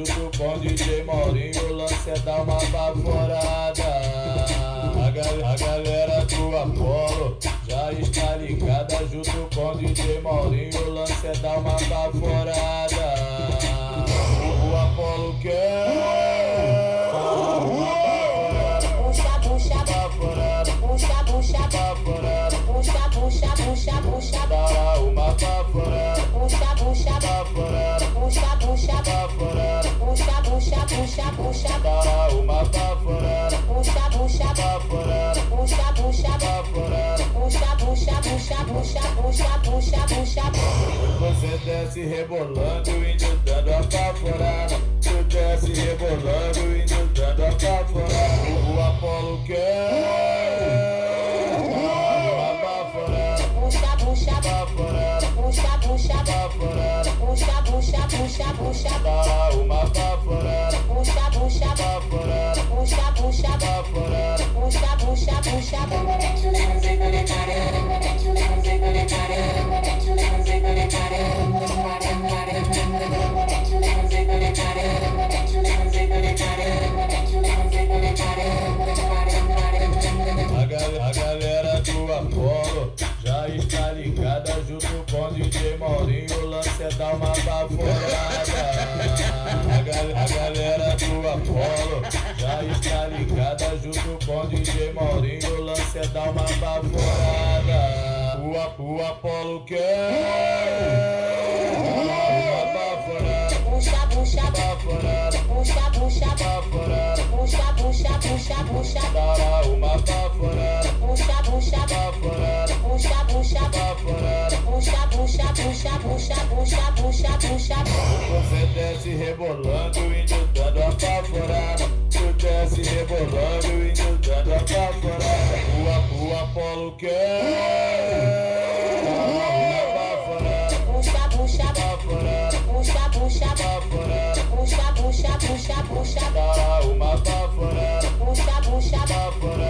junto com DJ Maurinho, o lance é dar uma baforada. A galera do Apolo já está ligada, junto com DJ Maurinho, o lance é dar uma baforada. O Apolo quer puxa, dará uma baforada. puxa, Baforada, puxa, baforada, puxa, dará uma baforada. puxa, Baforada, baforada, puxa. você desce rebolando, índio dando a baforada. Tu desce rebolando, índio dando a baforada. O Apolo quer uma baforada. Baforada, dará uma baforada. Baforada, baforada, A galera do Apolo já está ligada, junto com DJ Maurinho, o lance é dar uma baforada. A galera do Apolo já está ligada, junto com DJ Maurinho, o lance é dar uma baforada. O Apolo quer uma baforada. Baforada, baforada, dará uma baforada. Baforada, baforada, você desce rebolando, índio dando a baforada. Tu desce rebolando, índio dando a baforada. O Apolo quer uma baforada. Baforada, baforada, dará uma baforada. Baforada,